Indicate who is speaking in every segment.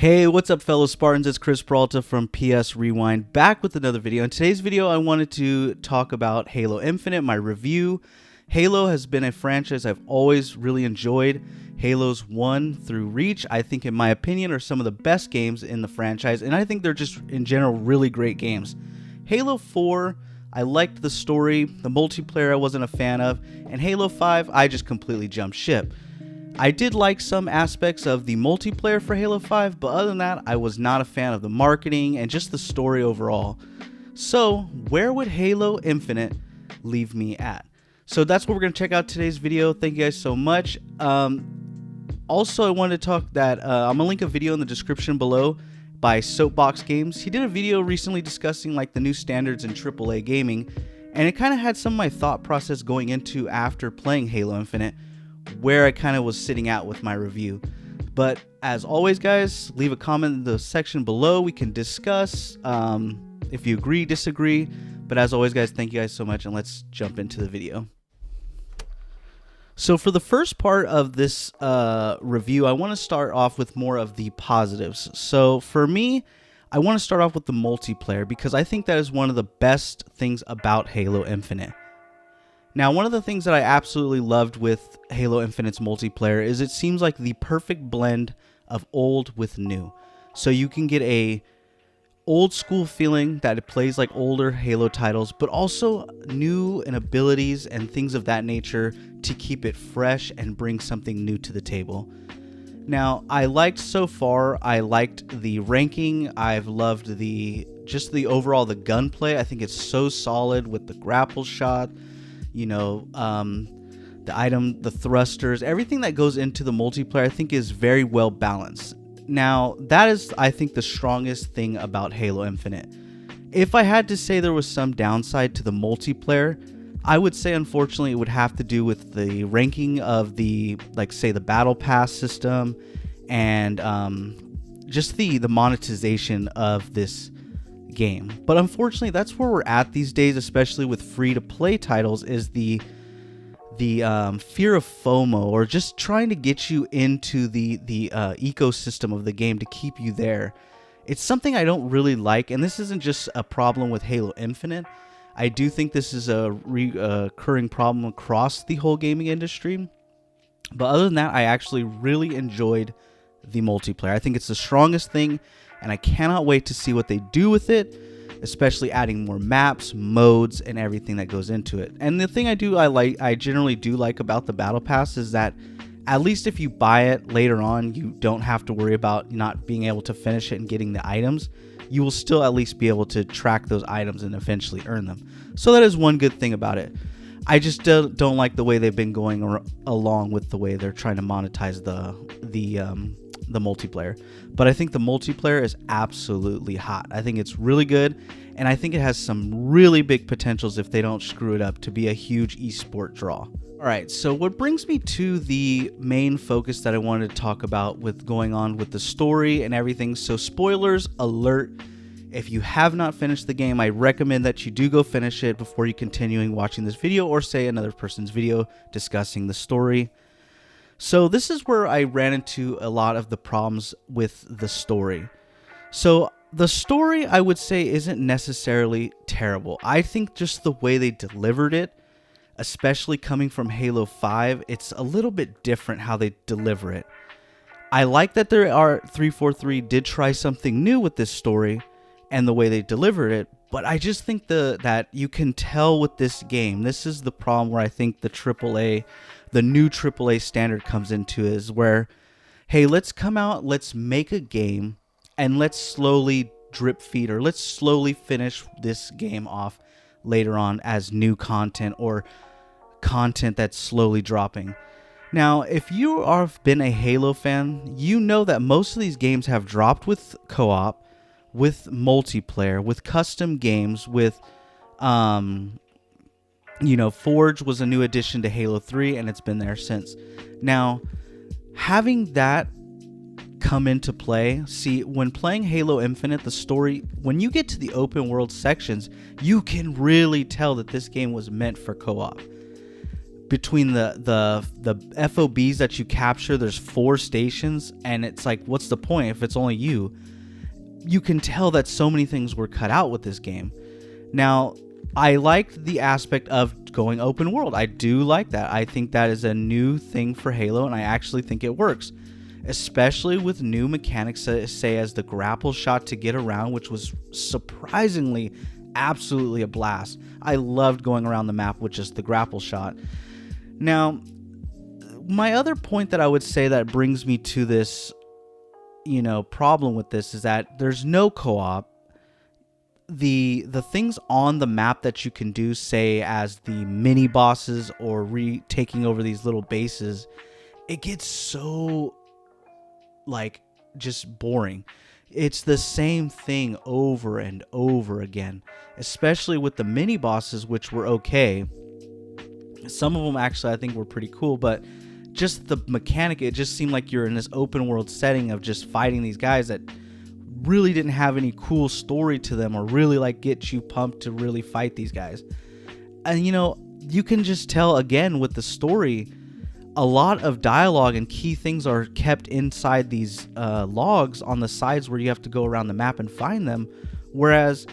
Speaker 1: Hey, what's up fellow Spartans? It's Chris Peralta from PS Rewind, back with another video. In today's video, I wanted to talk about Halo Infinite, my review. Halo has been a franchise I've always really enjoyed. Halos 1 through Reach, I think in my opinion, are some of the best games in the franchise, and I think they're just, in general, really great games. Halo 4, I liked the story, the multiplayer I wasn't a fan of, and Halo 5, I just completely jumped ship. I did like some aspects of the multiplayer for Halo 5, but other than that, I was not a fan of the marketing and just the story overall. So, where would Halo Infinite leave me at? So that's what we're going to check out today's video. Thank you guys so much. Also, I wanted to talk that I'm going to link a video in the description below by SoapBoxGames. He did a video recently discussing like the new standards in AAA gaming, and it kind of had some of my thought process going into after playing Halo Infinite, where I kind of was sitting out with my review. But as always, guys, leave a comment in the section below. We can discuss if you agree, disagree. But as always, guys, thank you guys so much, and let's jump into the video. So for the first part of this review, I want to start off with more of the positives. So for me, I want to start off with the multiplayer, because I think that is one of the best things about Halo Infinite. Now, one of the things that I absolutely loved with Halo Infinite's multiplayer is it seems like the perfect blend of old with new. So you can get a old school feeling that it plays like older Halo titles, but also new and abilities and things of that nature to keep it fresh and bring something new to the table. Now, I liked the ranking. I've loved the overall the gunplay. I think it's so solid with the grapple shot. You know, the thrusters, everything that goes into the multiplayer, I think is very well balanced. Now, that is, I think, the strongest thing about Halo Infinite. If I had to say there was some downside to the multiplayer, I would say, unfortunately, it would have to do with the ranking of the, like, say, the Battle Pass system and just the monetization of this game. But unfortunately, that's where we're at these days, especially with free-to-play titles, is the fear of FOMO, or just trying to get you into the ecosystem of the game to keep you there. It's something I don't really like, and this isn't just a problem with Halo Infinite. I do think this is a recurring problem across the whole gaming industry. But other than that, I actually really enjoyed the multiplayer. I think it's the strongest thing, and I cannot wait to see what they do with it, especially adding more maps, modes, and everything that goes into it. And the thing I generally do like about the Battle Pass is that at least if you buy it later on, you don't have to worry about not being able to finish it and getting the items. You will still at least be able to track those items and eventually earn them. So that is one good thing about it. I just don't like the way they've been going along with the way they're trying to monetize the multiplayer. But I think the multiplayer is absolutely hot. I think it's really good, and I think it has some really big potentials if they don't screw it up to be a huge esport draw. Alright, so what brings me to the main focus that I wanted to talk about with going on with the story and everything. So spoilers alert. If you have not finished the game, I recommend that you do go finish it before you continuing watching this video, or say another person's video discussing the story. So this is where I ran into a lot of the problems with the story. So the story, I would say, isn't necessarily terrible. I think just the way they delivered it, especially coming from Halo 5, it's a little bit different how they deliver it. I like that 343 did try something new with this story and the way they delivered it, but I just think that you can tell with this game, this is the problem where I think the new AAA standard comes into, is where, hey, let's come out, let's make a game, and let's slowly drip feed, or let's slowly finish this game off later on as new content, or content that's slowly dropping. Now, if you have been a Halo fan, you know that most of these games have dropped with co-op, with multiplayer, with custom games, with Forge was a new addition to Halo 3, and it's been there since. Now, having that come into play, see, when playing Halo Infinite, the story, when you get to the open world sections, you can really tell that this game was meant for co-op. between the FOBs that you capture, there's 4 stations, and it's like, what's the point if it's only you? You can tell that so many things were cut out with this game. Now, I liked the aspect of going open world. I do like that. I think that is a new thing for Halo, and I actually think it works, especially with new mechanics, say as the grapple shot to get around, which was surprisingly absolutely a blast. I loved going around the map with just the grapple shot. Now, my other point that I would say that brings me to this, problem with this is that there's no co-op. The things on the map that you can do, say as the mini bosses or taking over these little bases, it gets so just boring. It's the same thing over and over again, especially with the mini bosses, which were okay. Some of them actually I think were pretty cool, but just the mechanic, it just seemed like you're in this open world setting of just fighting these guys that really didn't have any cool story to them or really get you pumped to really fight these guys. And you can just tell again with the story, a lot of dialogue and key things are kept inside these logs on the sides where you have to go around the map and find them, whereas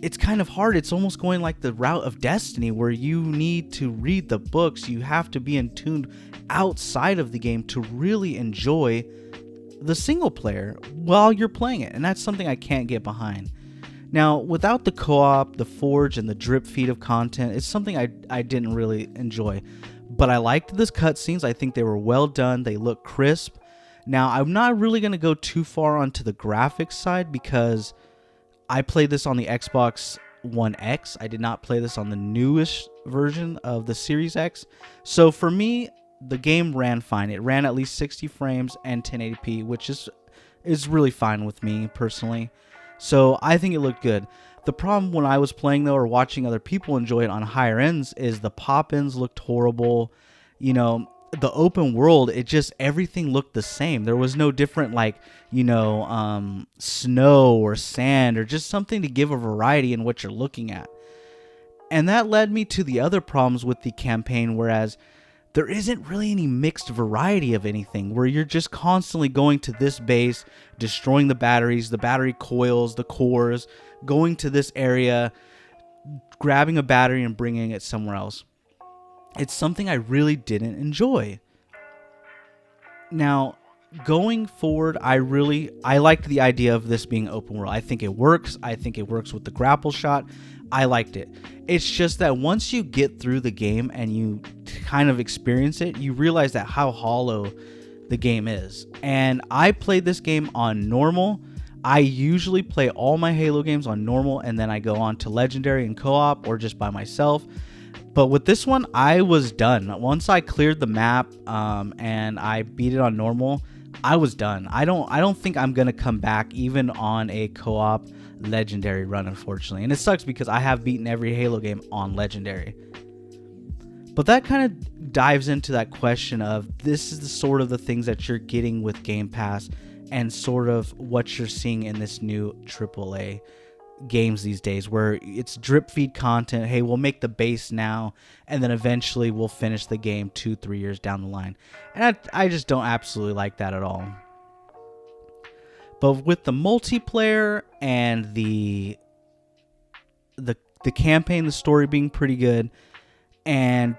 Speaker 1: it's kind of hard. It's almost going like the route of Destiny, where you need to read the books. You have to be in tune outside of the game to really enjoy the single player while you're playing it, and that's something I can't get behind. Now, without the co-op, the forge, and the drip feed of content, it's something I didn't really enjoy. But I liked the cutscenes. I think they were well done. They look crisp. Now, I'm not really going to go too far onto the graphics side because I played this on the Xbox One X. I did not play this on the newest version of the Series X. So for me, the game ran fine. It ran at least 60 frames and 1080p, which is really fine with me personally. So I think it looked good. The problem when I was playing though, or watching other people enjoy it on higher ends, is the pop-ins looked horrible. The open world, everything looked the same. There was no different snow or sand or just something to give a variety in what you're looking at. And that led me to the other problems with the campaign, whereas there isn't really any mixed variety of anything, where you're just constantly going to this base, destroying the batteries, the battery coils, the cores, going to this area, grabbing a battery and bringing it somewhere else. It's something I really didn't enjoy. Now, going forward, I liked the idea of this being open world. I think it works. I think it works with the grapple shot. I liked it. It's just that once you get through the game and you kind of experience it, you realize that how hollow the game is. And I played this game on normal. I usually play all my Halo games on normal, and then I go on to legendary and co-op or just by myself. But with this one, I was done. Once I cleared the map and I beat it on normal, I was done. I don't think I'm gonna come back even on a co-op legendary run, unfortunately. And it sucks because I have beaten every Halo game on legendary. But that kind of dives into that question of this is the sort of the things that you're getting with Game Pass and sort of what you're seeing in this new AAA games these days, where it's drip feed content. Hey, we'll make the base now, and then eventually we'll finish the game 2-3 years down the line. And I just don't absolutely like that at all. But with the multiplayer and the campaign, the story being pretty good, and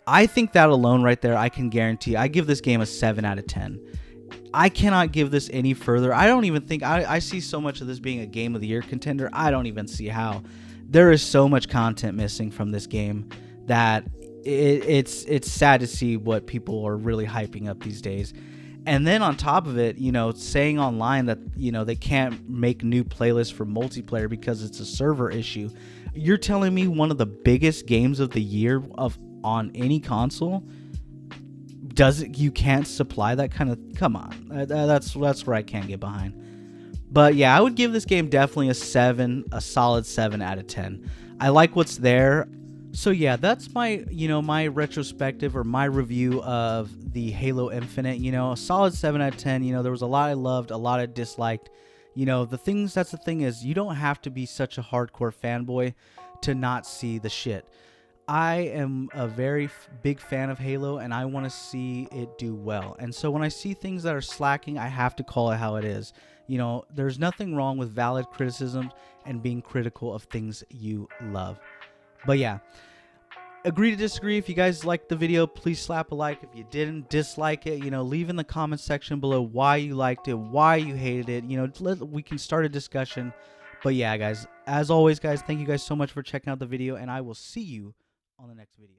Speaker 1: I think that alone right there, I can guarantee, I give this game a 7 out of 10. I cannot give this any further. I don't even think, I see so much of this being a Game of the Year contender. I don't even see how. There is so much content missing from this game that it's sad to see what people are really hyping up these days. And then on top of it, saying online that, they can't make new playlists for multiplayer because it's a server issue. You're telling me one of the biggest games of the year on any console, you can't supply that kind of, come on. That's where I can't get behind. But yeah, I would give this game definitely a solid 7 out of 10. I like what's there. So yeah, that's my, my retrospective or my review of the Halo Infinite. A solid 7 out of 10. There was a lot I loved, a lot I disliked. That's the thing is, you don't have to be such a hardcore fanboy to not see the shit. I am a very big fan of Halo, and I want to see it do well. And so when I see things that are slacking, I have to call it how it is. You know, there's nothing wrong with valid criticisms and being critical of things you love. But yeah, agree to disagree. If you guys liked the video, please slap a like. If you didn't, dislike it. You know, leave in the comment section below why you liked it, why you hated it. You know, we can start a discussion. But yeah, guys, as always, guys, thank you guys so much for checking out the video, and I will see you on the next video.